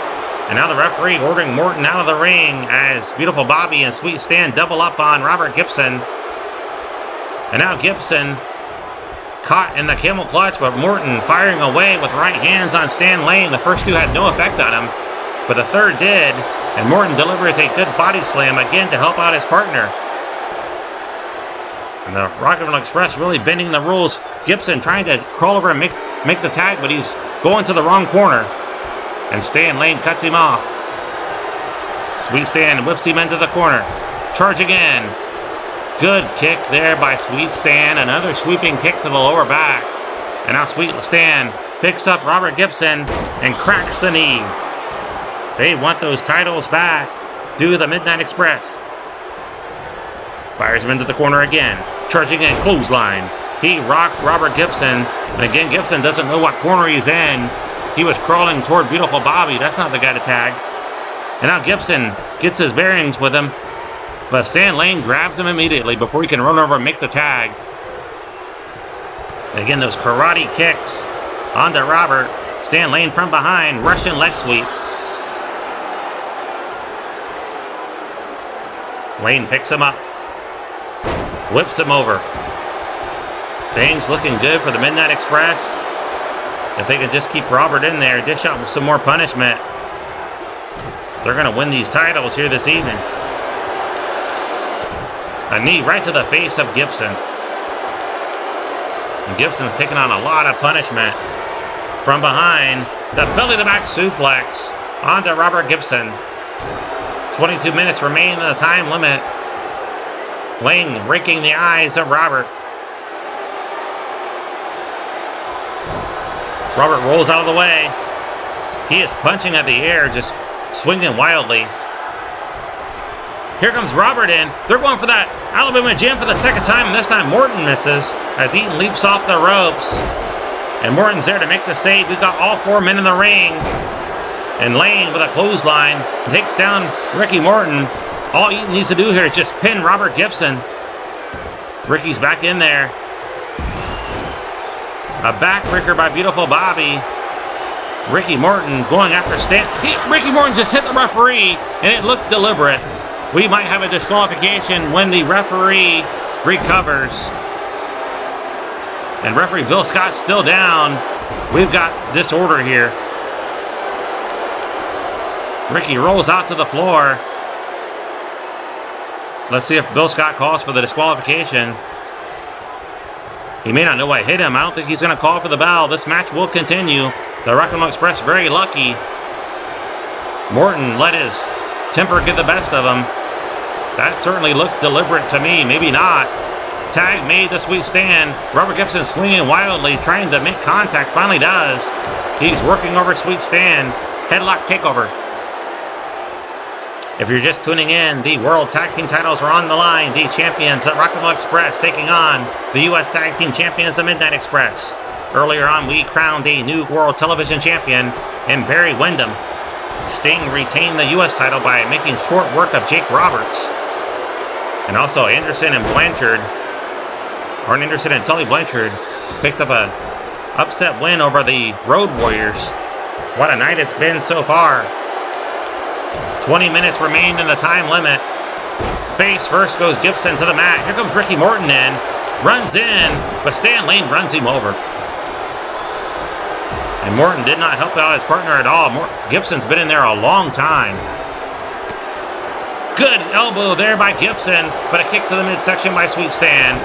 And now the referee ordering Morton out of the ring as Beautiful Bobby and Sweet Stan double up on Robert Gibson. And now Gibson caught in the camel clutch, but Morton firing away with right hands on Stan Lane. The first two had no effect on him, but the third did. And Morton delivers a good body slam again to help out his partner. And the Rock'n'Roll Express really bending the rules. Gibson trying to crawl over and make the tag, but he's going to the wrong corner. And Stan Lane cuts him off. Sweet Stan whips him into the corner. Charge again. Good kick there by Sweet Stan. Another sweeping kick to the lower back. And now Sweet Stan picks up Robert Gibson and cracks the knee. They want those titles back. Do the Midnight Express. Fires him into the corner again. Charging in, clothesline. He rocked Robert Gibson. And again, Gibson doesn't know what corner he's in. He was crawling toward Beautiful Bobby. That's not the guy to tag. And now Gibson gets his bearings with him. But Stan Lane grabs him immediately before he can run over and make the tag. And again, those karate kicks onto Robert. Stan Lane from behind, Russian leg sweep. Lane picks him up. Whips him over. Things looking good for the Midnight Express. If they can just keep Robert in there, dish out some more punishment, they're going to win these titles here this evening. A knee right to the face of Gibson. And Gibson's taking on a lot of punishment. From behind, the belly-to-back suplex onto Robert Gibson. 22 minutes remain in the time limit. Lane raking the eyes of Robert. Robert rolls out of the way. He is punching at the air, just swinging wildly. Here comes Robert in. They're going for that Alabama Jam for the second time, and this time Morton misses as Eaton leaps off the ropes. And Morton's there to make the save. We've got all four men in the ring. And Lane with a clothesline takes down Ricky Morton. All Eaton needs to do here is just pin Robert Gibson. Ricky's back in there. A backbreaker by Beautiful Bobby. Ricky Morton going after Stan. Ricky Morton just hit the referee, and it looked deliberate. We might have a disqualification when the referee recovers. And referee Bill Scott's still down. We've got disorder here. Ricky rolls out to the floor. Let's see if Bill Scott calls for the disqualification. He may not know what hit him. I don't think he's going to call for the bell. This match will continue. The Rock'n'Roll Express very lucky. Morton let his temper get the best of him. That certainly looked deliberate to me. Maybe not. Tag made to Sweet Stan. Robert Gibson swinging wildly, trying to make contact. Finally does. He's working over Sweet Stan. Headlock takeover. If you're just tuning in, the World Tag Team titles are on the line. The champions, the Rock'n'Roll Express, taking on the U.S. Tag Team champions, the Midnight Express. Earlier on, we crowned a new World Television Champion in Barry Windham. Sting retained the U.S. title by making short work of Jake Roberts. And also Anderson and Blanchard, or Anderson and Tully Blanchard, picked up a upset win over the Road Warriors. What a night it's been so far. 20 minutes remain in the time limit. Face first goes Gibson to the mat. Here comes Ricky Morton in. Runs in, but Stan Lane runs him over. And Morton did not help out his partner at all. Gibson's been in there a long time. Good elbow there by Gibson, but a kick to the midsection by Sweet Stan.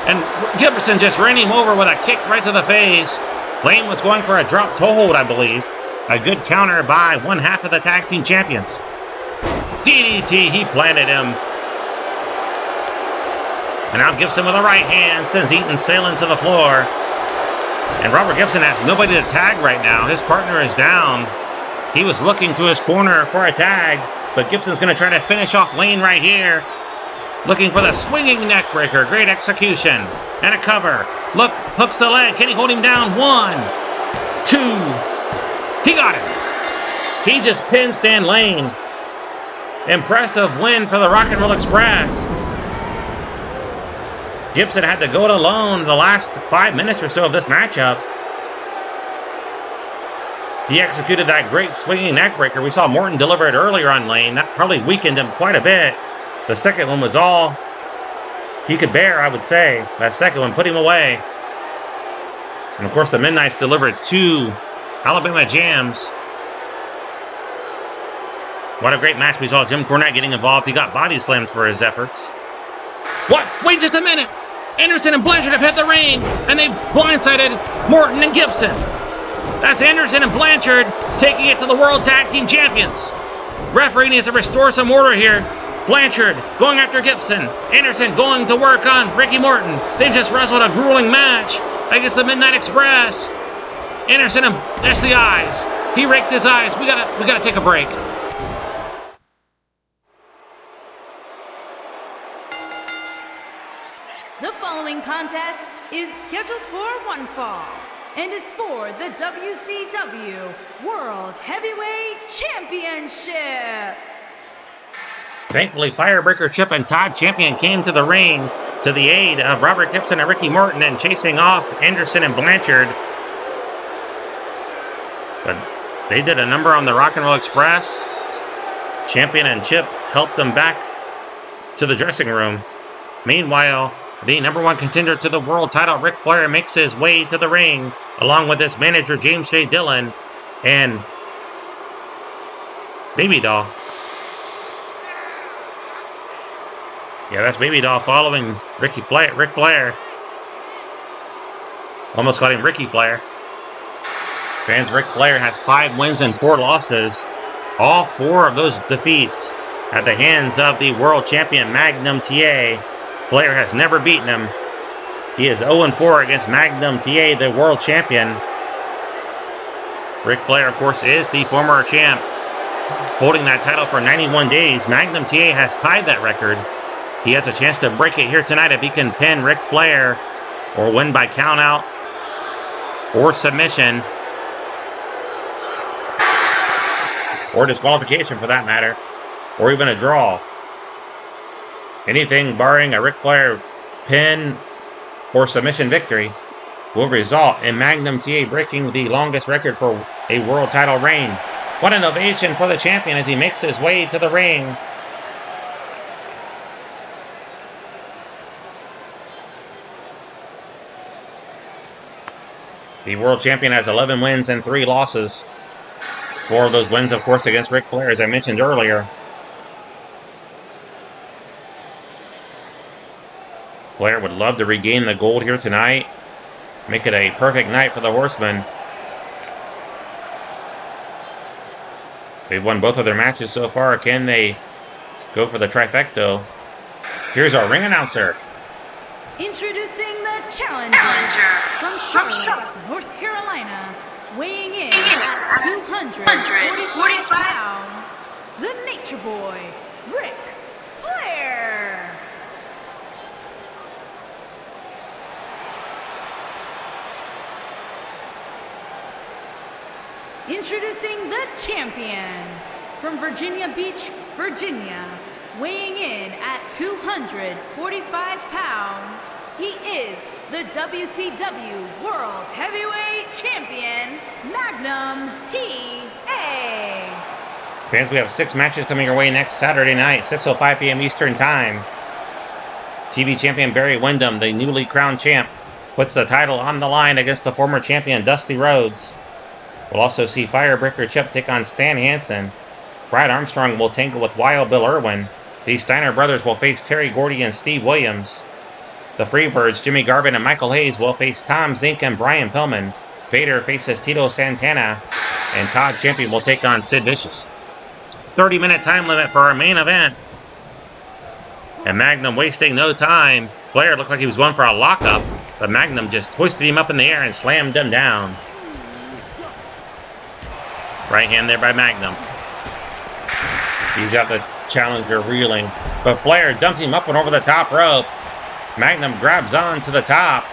And Gibson just ran him over with a kick right to the face. Lane was going for a drop toe hold, I believe. A good counter by one half of the tag team champions. DDT, he planted him. And now Gibson with a right hand sends Eaton sailing to the floor. And Robert Gibson has nobody to tag right now. His partner is down. He was looking to his corner for a tag, but Gibson's going to try to finish off Lane right here. Looking for the swinging neckbreaker. Great execution. And a cover. Look, hooks the leg. Can he hold him down? 1, 2. He got him. He just pinned Stan Lane. Impressive win for the Rock and Roll Express. Gibson had to go it alone the last 5 minutes or so of this matchup. He executed that great swinging neckbreaker. We saw Morton deliver it earlier on Lane. That probably weakened him quite a bit. The second one was all he could bear, I would say. That second one put him away. And of course, the Midnights delivered 2 Alabama jams. What a great match. We saw Jim Cornette getting involved. He got body slams for his efforts. What? Wait just a minute. Anderson and Blanchard have hit the ring, and they've blindsided Morton and Gibson. That's Anderson and Blanchard taking it to the World Tag Team Champions. Referee needs to restore some order here. Blanchard going after Gibson. Anderson going to work on Ricky Morton. They've just wrestled a grueling match against the Midnight Express. Anderson, and that's the eyes. He raked his eyes. We gotta take a break. The following contest is scheduled for one fall and is for the WCW World Heavyweight Championship. Thankfully, Firebreaker Chip and Todd Champion came to the ring to the aid of Robert Gibson and Ricky Morton and chasing off Anderson and Blanchard. But they did a number on the Rock and Roll Express. Champion and Chip helped them back to the dressing room. Meanwhile, the number 1 contender to the world title, Ric Flair, makes his way to the ring, along with his manager, James J. Dillon, and Baby Doll. Yeah, that's Baby Doll following Ric Flair. Almost called him Ricky Flair. Fans, Ric Flair has 5 wins and 4 losses. All 4 of those defeats at the hands of the world champion, Magnum TA. Flair has never beaten him. He is 0-4 against Magnum TA, the world champion. Ric Flair, of course, is the former champ, holding that title for 91 days. Magnum TA has tied that record. He has a chance to break it here tonight if he can pin Ric Flair or win by countout or submission or disqualification for that matter, or even a draw. Anything barring a Ric Flair pin or submission victory will result in Magnum TA breaking the longest record for a world title reign. What an ovation for the champion as he makes his way to the ring. The world champion has 11 wins and 3 losses. 4 of those wins, of course, against Ric Flair, as I mentioned earlier. Flair would love to regain the gold here tonight. Make it a perfect night for the Horsemen. They've won both of their matches so far. Can they go for the trifecta? Here's our ring announcer. Introducing the challenger from Charlotte, North Carolina, weighing in at 245 pounds, the Nature Boy, Ric Flair. Introducing the champion from Virginia Beach, Virginia, weighing in at 245 pounds, he is the WCW World Heavyweight Champion, Magnum TA. Fans, we have 6 matches coming your way next Saturday night, 6:05 p.m. Eastern Time. TV champion Barry Windham, the newly crowned champ, puts the title on the line against the former champion Dusty Rhodes. We'll also see Firebreaker Chip take on Stan Hansen. Brad Armstrong will tangle with Wild Bill Irwin. The Steiner brothers will face Terry Gordy and Steve Williams. The Freebirds, Jimmy Garvin and Michael Hayes, will face Tom Zink and Brian Pillman. Vader faces Tito Santana, and Todd Champion will take on Sid Vicious. 30-minute time limit for our main event. And Magnum wasting no time. Flair looked like he was going for a lockup, but Magnum just hoisted him up in the air and slammed him down. Right hand there by Magnum. He's got the challenger reeling, but Flair dumped him up and over the top rope. Magnum grabs on to the top.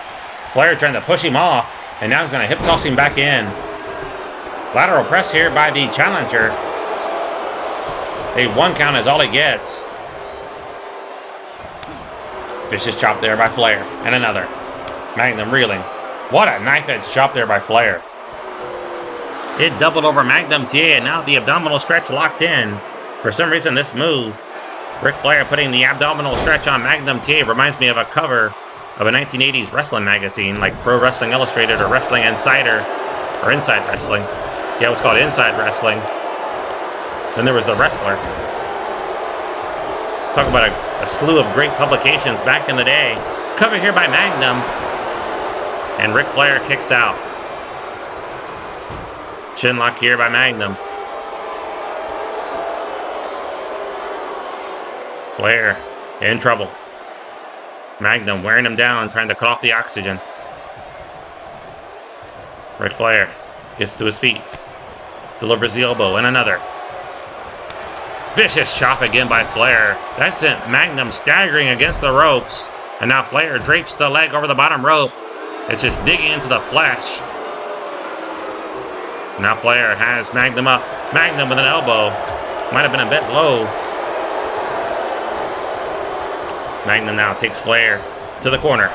Flair trying to push him off, and now he's going to hip toss him back in. Lateral press here by the challenger. A 1 count is all he gets. Vicious chop there by Flair, and another. Magnum reeling. What a knife edge chop there by Flair. It doubled over Magnum TA, and now the abdominal stretch locked in. For some reason, this move, Ric Flair putting the abdominal stretch on Magnum TA, reminds me of a cover of a 1980s wrestling magazine like Pro Wrestling Illustrated or Wrestling Insider or Inside Wrestling. Yeah, it was called Inside Wrestling. Then there was The Wrestler. Talk about a slew of great publications back in the day. Cover here by Magnum. And Ric Flair kicks out. Chin lock here by Magnum. Flair in trouble. Magnum wearing him down, trying to cut off the oxygen. Ric Flair gets to his feet. Delivers the elbow, and another. Vicious chop again by Flair. That sent Magnum staggering against the ropes. And now Flair drapes the leg over the bottom rope. It's just digging into the flesh. Now Flair has Magnum up. Magnum with an elbow. Might have been a bit low. Magnum now takes Flair to the corner.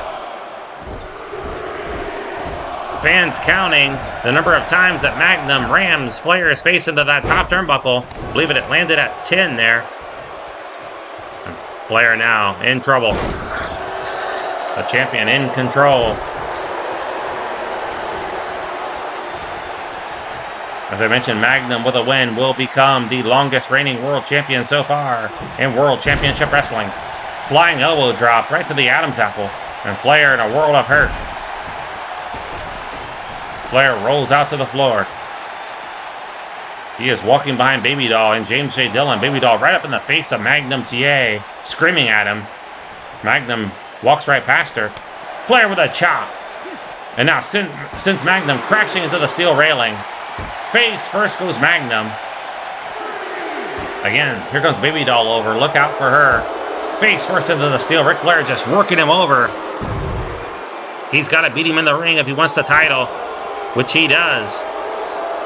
Fans counting the number of times that Magnum rams Flair's face into that top turnbuckle. I believe it landed at 10 there. And Flair now in trouble. The champion in control. As I mentioned, Magnum with a win will become the longest reigning world champion so far in World Championship Wrestling. Flying elbow drop right to the Adam's apple. And Flair in a world of hurt. Flair rolls out to the floor. He is walking behind Baby Doll and James J. Dillon. Baby Doll right up in the face of Magnum TA, screaming at him. Magnum walks right past her. Flair with a chop. And now sends Magnum crashing into the steel railing. Face first goes Magnum. Again, here comes Baby Doll over. Look out for her. Face first into the steel. Ric Flair just working him over. He's got to beat him in the ring if he wants the title, which he does.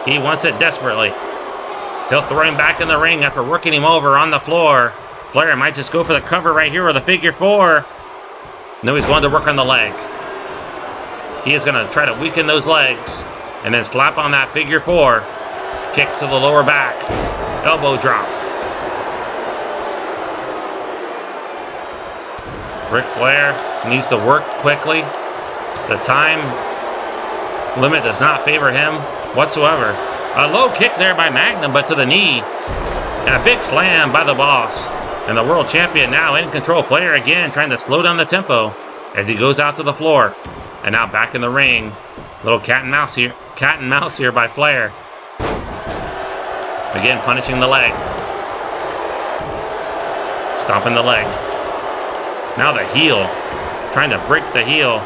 He wants it desperately. He'll throw him back in the ring after working him over on the floor. Flair might just go for the cover right here or the figure four. No, he's going to work on the leg. He is going to try to weaken those legs and then slap on that figure four. Kick to the lower back. Elbow drop. Ric Flair needs to work quickly. The time limit does not favor him whatsoever. A low kick there by Magnum, but to the knee. And a big slam by the boss. And the world champion now in control. Flair again trying to slow down the tempo as he goes out to the floor. And now back in the ring. Little cat and mouse here by Flair. Again punishing the leg. Stomping the leg. Now the heel. Trying to break the heel.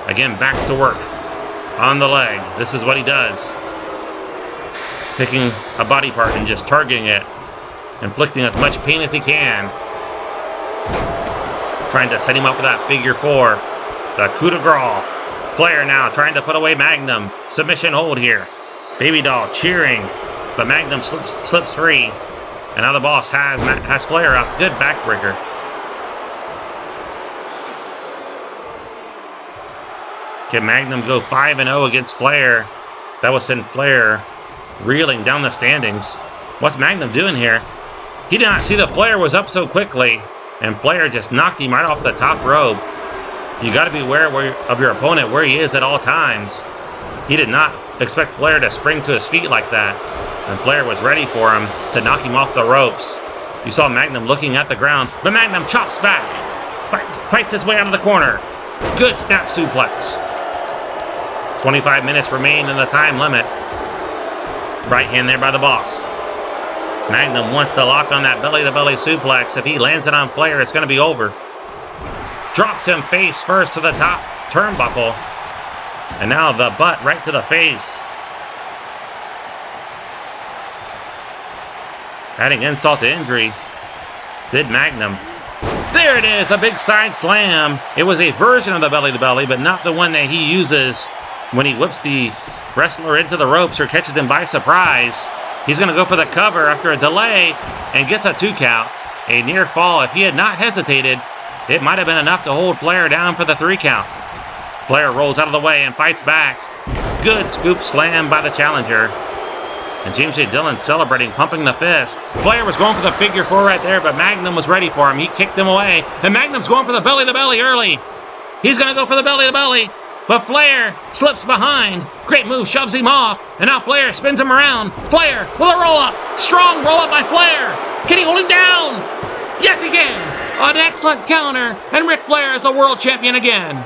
Again back to work. On the leg. This is what he does. Picking a body part and just targeting it. Inflicting as much pain as he can. Trying to set him up with that figure four. The coup de grace. Flair now trying to put away Magnum. Submission hold here. Baby Doll cheering. But Magnum slips free. And now the boss has Flair up. Good backbreaker. Can Magnum go 5-0 against Flair? That would send Flair reeling down the standings. What's Magnum doing here? He did not see the Flair was up so quickly, and Flair just knocked him right off the top rope. You got to be aware of your opponent where he is at all times. He did not expect Flair to spring to his feet like that, and Flair was ready for him to knock him off the ropes. You saw Magnum looking at the ground, but Magnum chops back, fights his way out of the corner. Good snap suplex. 25 minutes remain in the time limit. Right hand there by the boss. Magnum wants to lock on that belly-to-belly suplex. If he lands it on Flair, it's going to be over. Drops him face first to the top turnbuckle. And now the butt right to the face. Adding insult to injury. Did Magnum. There it is, a big side slam. It was a version of the belly-to-belly, but not the one that he uses when he whips the wrestler into the ropes or catches him by surprise. He's going to go for the cover after a delay and gets a 2 count. A near fall. If he had not hesitated, it might have been enough to hold Flair down for the 3 count. Flair rolls out of the way and fights back. Good scoop slam by the challenger. And James J. Dillon celebrating, pumping the fist. Flair was going for the figure 4 right there, but Magnum was ready for him. He kicked him away. And Magnum's going for the belly-to-belly early. He's going to go for the belly-to-belly. But Flair slips behind. Great move, shoves him off. And now Flair spins him around. Flair with a roll-up. Strong roll-up by Flair. Can he hold him down? Yes, he can. An excellent counter. And Ric Flair is the world champion again.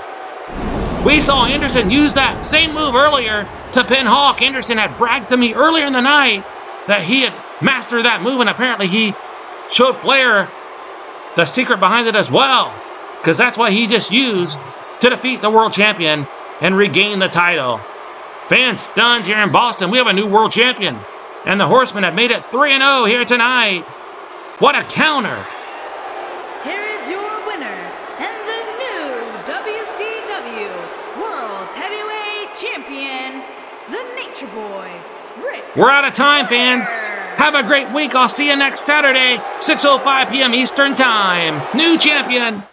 We saw Anderson use that same move earlier to pin Hawk. Anderson had bragged to me earlier in the night that he had mastered that move, and apparently he showed Flair the secret behind it as well, because that's what he just used to defeat the world champion and regain the title. Fans stunned here in Boston. We have a new world champion, and the Horsemen have made it 3-0 here tonight. What a counter. Here is your winner and the new WCW World Heavyweight Champion, the Nature Boy, Ric We're out of time, Flair. fans. Have a great week. I'll see you next Saturday, 6:05 p.m. Eastern Time. New champion.